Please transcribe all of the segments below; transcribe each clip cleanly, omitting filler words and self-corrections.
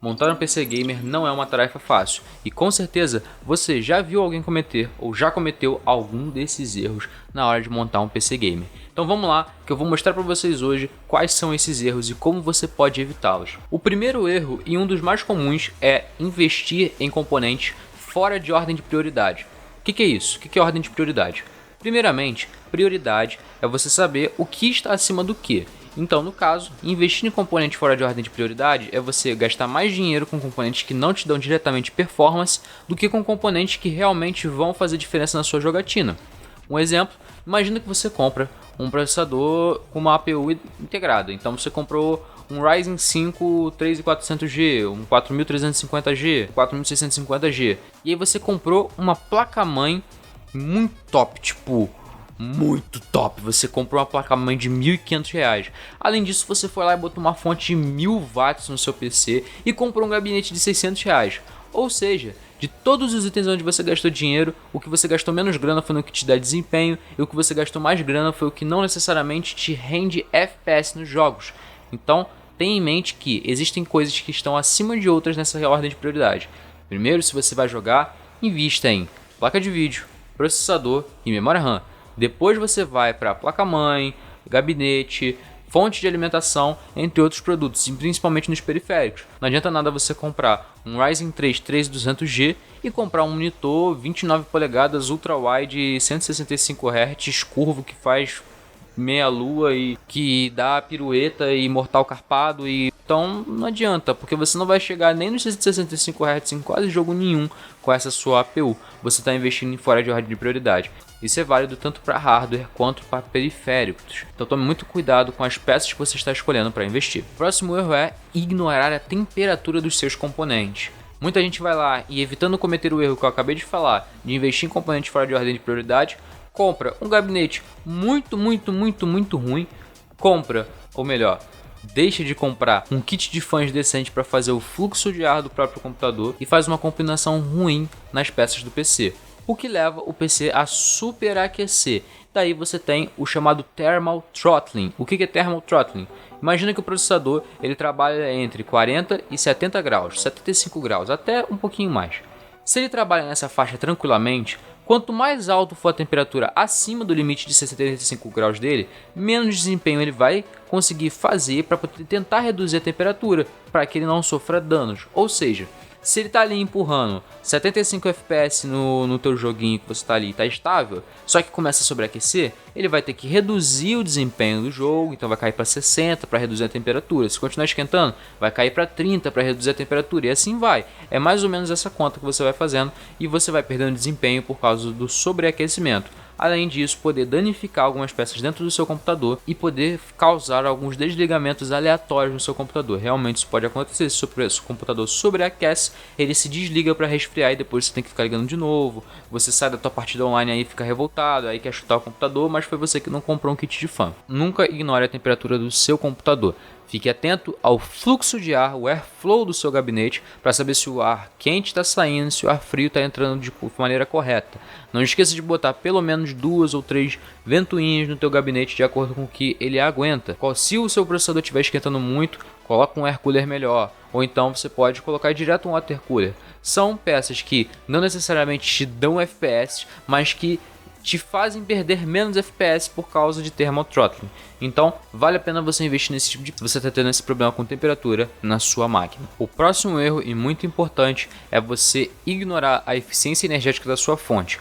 Montar um PC gamer não é uma tarefa fácil, e com certeza você já viu alguém cometer ou já cometeu algum desses erros na hora de montar um PC gamer. Então vamos lá, que eu vou mostrar para vocês hoje quais são esses erros e como você pode evitá-los. O primeiro erro, e um dos mais comuns, é investir em componentes fora de ordem de prioridade. O que é isso? O que é ordem de prioridade? Primeiramente, prioridade é você saber o que está acima do que. Então, no caso, investir em componentes fora de ordem de prioridade é você gastar mais dinheiro com componentes que não te dão diretamente performance do que com componentes que realmente vão fazer diferença na sua jogatina. Um exemplo, imagina que você compra um processador com uma APU integrada. Então você comprou um Ryzen 5 3400G, um 4350G, 4650G. E aí você comprou uma placa-mãe muito top, tipo... muito top, você comprou uma placa-mãe de R$1.500. Além disso, você foi lá e botou uma fonte de 1000 watts no seu PC e comprou um gabinete de R$600. Ou seja, de todos os itens onde você gastou dinheiro, o que você gastou menos grana foi no que te dá desempenho, e o que você gastou mais grana foi o que não necessariamente te rende FPS nos jogos. Então, tenha em mente que existem coisas que estão acima de outras nessa ordem de prioridade. Primeiro, se você vai jogar, invista em placa de vídeo, processador e memória RAM. Depois você vai para a placa-mãe, gabinete, fonte de alimentação, entre outros produtos, e principalmente nos periféricos. Não adianta nada você comprar um Ryzen 3 3200G e comprar um monitor 29 polegadas ultra-wide 165 Hz curvo que faz meia lua e que dá pirueta e mortal carpado. E então não adianta, porque você não vai chegar nem nos 165 Hz em quase jogo nenhum com essa sua APU. Você está investindo em fora de ordem de prioridade. Isso é válido tanto para hardware quanto para periféricos. Então tome muito cuidado com as peças que você está escolhendo para investir. O próximo erro é ignorar a temperatura dos seus componentes. Muita gente vai lá e, evitando cometer o erro que eu acabei de falar, de investir em componentes fora de ordem de prioridade, compra um gabinete muito ruim, compra, ou melhor, deixa de comprar um kit de fãs decente para fazer o fluxo de ar do próprio computador e faz uma combinação ruim nas peças do PC. O que leva o PC a superaquecer. Daí você tem o chamado Thermal Throttling. O que é Thermal Throttling? Imagina que o processador ele trabalha entre 40 e 70 graus, 75 graus, até um pouquinho mais. Se ele trabalha nessa faixa tranquilamente, quanto mais alto for a temperatura acima do limite de 75 graus dele, menos desempenho ele vai conseguir fazer para poder tentar reduzir a temperatura, para que ele não sofra danos. Ou seja, se ele está ali empurrando 75 FPS no teu joguinho que você está ali e está estável, só que começa a sobreaquecer, ele vai ter que reduzir o desempenho do jogo, então vai cair para 60 para reduzir a temperatura. Se continuar esquentando, vai cair para 30 para reduzir a temperatura, e assim vai. É mais ou menos essa conta que você vai fazendo e você vai perdendo desempenho por causa do sobreaquecimento. Além disso, poder danificar algumas peças dentro do seu computador e poder causar alguns desligamentos aleatórios no seu computador. Realmente isso pode acontecer. Se o seu computador sobreaquece, ele se desliga para resfriar e depois você tem que ficar ligando de novo. Você sai da tua partida online aí, fica revoltado, aí quer chutar o computador, mas foi você que não comprou um kit de fã. Nunca ignore a temperatura do seu computador. Fique atento ao fluxo de ar, o airflow do seu gabinete, para saber se o ar quente está saindo, se o ar frio está entrando de maneira correta. Não esqueça de botar pelo menos 2 ou 3 ventoinhas no teu gabinete de acordo com o que ele aguenta. Se o seu processador estiver esquentando muito, coloca um air cooler melhor, ou então você pode colocar direto um water cooler. São peças que não necessariamente te dão FPS, mas que te fazem perder menos FPS por causa de Thermal Throttling. Então, vale a pena você investir nesse tipo de... você está tendo esse problema com temperatura na sua máquina. O próximo erro, e muito importante, é você ignorar a eficiência energética da sua fonte.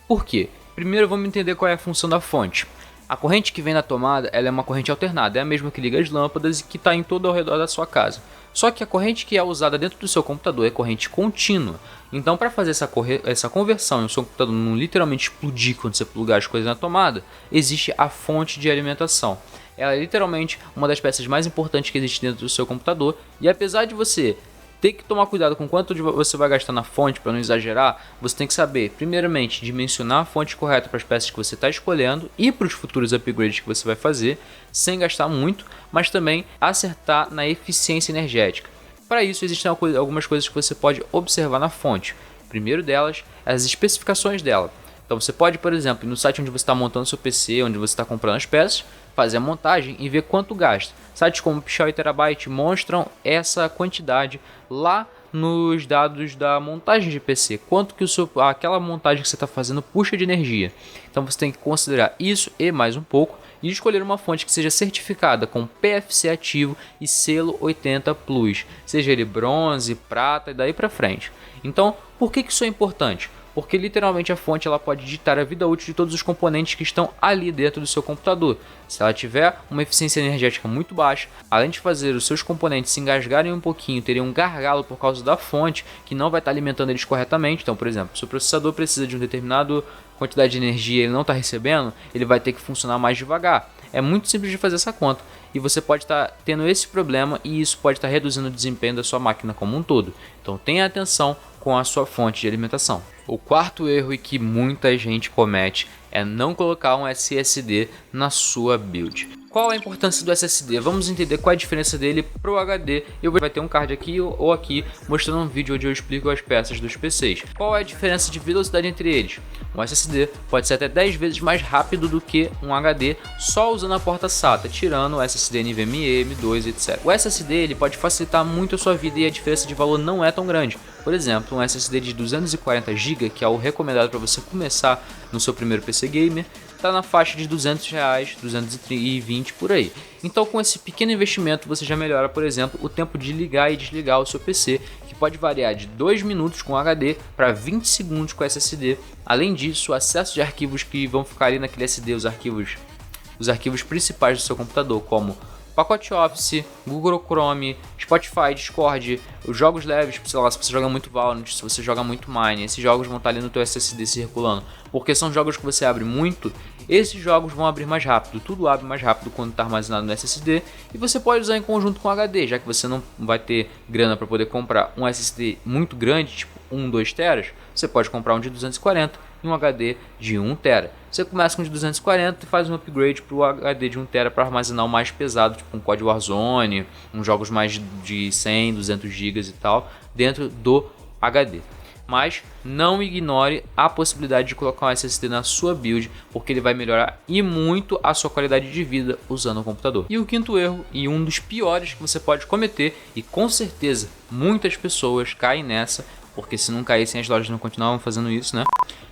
Por quê? Primeiro vamos entender qual é a função da fonte. A corrente que vem na tomada ela é uma corrente alternada, é a mesma que liga as lâmpadas e que está em todo ao redor da sua casa. Só que a corrente que é usada dentro do seu computador é corrente contínua. Então, para fazer essa conversão e o seu computador não literalmente explodir quando você plugar as coisas na tomada, existe a fonte de alimentação. Ela é literalmente uma das peças mais importantes que existe dentro do seu computador. E apesar de você ter que tomar cuidado com quanto você vai gastar na fonte para não exagerar, você tem que saber, primeiramente, dimensionar a fonte correta para as peças que você está escolhendo e para os futuros upgrades que você vai fazer, sem gastar muito, mas também acertar na eficiência energética. Para isso, existem algumas coisas que você pode observar na fonte. Primeiro delas, as especificações dela. Então você pode, por exemplo, no site onde você está montando seu PC, onde você está comprando as peças, fazer a montagem e ver quanto gasta. Sites como Pichau e Terabyte mostram essa quantidade lá nos dados da montagem de PC, quanto que aquela montagem que você está fazendo puxa de energia. Então você tem que considerar isso e mais um pouco e escolher uma fonte que seja certificada com PFC ativo e selo 80 Plus, seja ele bronze, prata e daí para frente. Então, por que isso é importante? Porque literalmente a fonte ela pode ditar a vida útil de todos os componentes que estão ali dentro do seu computador. Se ela tiver uma eficiência energética muito baixa, além de fazer os seus componentes se engasgarem um pouquinho, terem um gargalo por causa da fonte, que não vai estar alimentando eles corretamente. Então, por exemplo, se o processador precisa de uma determinada quantidade de energia e ele não está recebendo, ele vai ter que funcionar mais devagar. É muito simples de fazer essa conta e você pode estar tendo esse problema e isso pode estar reduzindo o desempenho da sua máquina como um todo. Então tenha atenção com a sua fonte de alimentação. O quarto erro e que muita gente comete é não colocar um SSD na sua build. Qual a importância do SSD? Vamos entender qual é a diferença dele para o HD. Vai ter um card aqui ou aqui mostrando um vídeo onde eu explico as peças dos PCs. Qual é a diferença de velocidade entre eles? Um SSD pode ser até 10 vezes mais rápido do que um HD só usando a porta SATA, tirando o SSD NVMe, M2, etc. O SSD ele pode facilitar muito a sua vida e a diferença de valor não é tão grande. Por exemplo, um SSD de 240 GB, que é o recomendado para você começar no seu primeiro PC gamer, está na faixa de R$200, 220 por aí. Então com esse pequeno investimento você já melhora, por exemplo, o tempo de ligar e desligar o seu PC, que pode variar de 2 minutos com HD para 20 segundos com SSD. Além disso, o acesso de arquivos que vão ficar ali naquele SD, os arquivos principais do seu computador, como pacote Office, Google Chrome, Spotify, Discord, os jogos leves, sei lá, se você joga muito Valorant, se você joga muito Mine, esses jogos vão estar ali no teu SSD circulando, porque são jogos que você abre muito, esses jogos vão abrir mais rápido, tudo abre mais rápido quando está armazenado no SSD, e você pode usar em conjunto com HD, já que você não vai ter grana para poder comprar um SSD muito grande, tipo 1, 2 teras, você pode comprar um de 240 e um HD de 1 tera. Você começa com de 240 e faz um upgrade para o HD de 1 tera para armazenar o mais pesado, tipo um COD Warzone, uns jogos mais de 100, 200 GB e tal, dentro do HD. Mas não ignore a possibilidade de colocar um SSD na sua build, porque ele vai melhorar e muito a sua qualidade de vida usando o computador. E o quinto erro, e um dos piores que você pode cometer, e com certeza muitas pessoas caem nessa, porque se não caíssem as lojas não continuavam fazendo isso, né?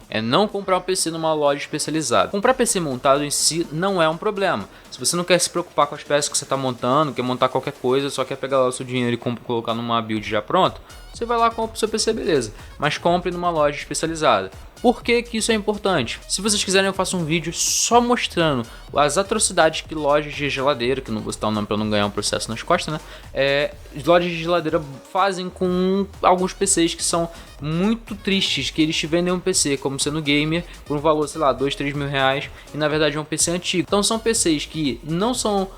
É não comprar um PC numa loja especializada. Comprar PC montado em si não é um problema. Se você não quer se preocupar com as peças que você está montando, quer montar qualquer coisa, só quer pegar lá o seu dinheiro e colocar numa build já pronta, você vai lá e compra o seu PC, beleza. Mas compre numa loja especializada. Por que que isso é importante? Se vocês quiserem eu faço um vídeo só mostrando as atrocidades que lojas de geladeira, que não vou citar o nome para não ganhar um processo nas costas, né? Lojas de geladeira fazem com alguns PCs que são muito tristes, que eles te vendem um PC como sendo gamer por um valor, sei lá, 2, 3 mil reais, e na verdade é um PC antigo. Então são PCs que não são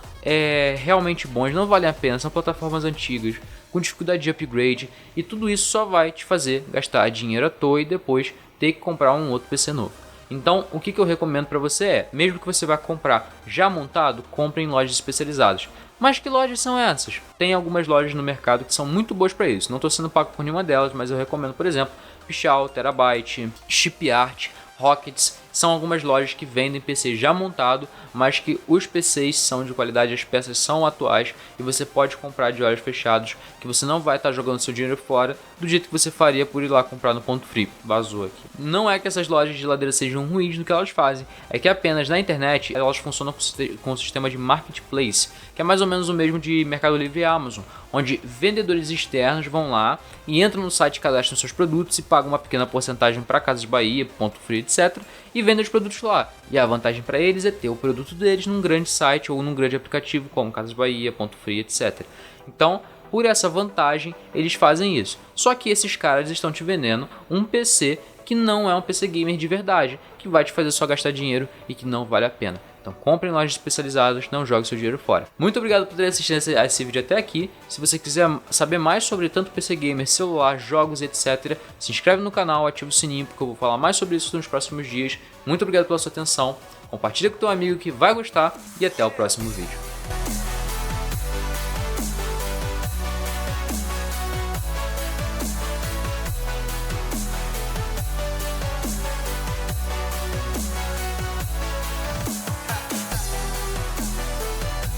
realmente bons, não valem a pena, são plataformas antigas, com dificuldade de upgrade, e tudo isso só vai te fazer gastar dinheiro à toa e depois ter que comprar um outro PC novo. Então o que eu recomendo para você é, mesmo que você vá comprar já montado, compre em lojas especializadas. Mas que lojas são essas? Tem algumas lojas no mercado que são muito boas para isso. Não estou sendo pago por nenhuma delas, mas eu recomendo, por exemplo, Pichau, Terabyte, Chipart, Rockets. São algumas lojas que vendem PC já montado, mas que os PCs são de qualidade, as peças são atuais e você pode comprar de olhos fechados, que você não vai estar jogando seu dinheiro fora do jeito que você faria por ir lá comprar no ponto frio. Vazou aqui. Não é que essas lojas de geladeira sejam ruins no que elas fazem, é que apenas na internet elas funcionam com um sistema de marketplace, que é mais ou menos o mesmo de Mercado Livre e Amazon, onde vendedores externos vão lá e entram no site, cadastram seus produtos e pagam uma pequena porcentagem para Casas Bahia, Ponto Frio, etc. e vendem os produtos lá. E a vantagem para eles é ter o produto deles num grande site ou num grande aplicativo como Casas Bahia, Ponto Frio, etc. Então, por essa vantagem, eles fazem isso. Só que esses caras estão te vendendo um PC que não é um PC gamer de verdade, que vai te fazer só gastar dinheiro e que não vale a pena. Então compre em lojas especializadas, não jogue seu dinheiro fora. Muito obrigado por ter assistido a esse vídeo até aqui. Se você quiser saber mais sobre tanto PC gamer, celular, jogos, etc., se inscreve no canal, ativa o sininho, porque eu vou falar mais sobre isso nos próximos dias. Muito obrigado pela sua atenção, compartilha com teu amigo que vai gostar e até o próximo vídeo.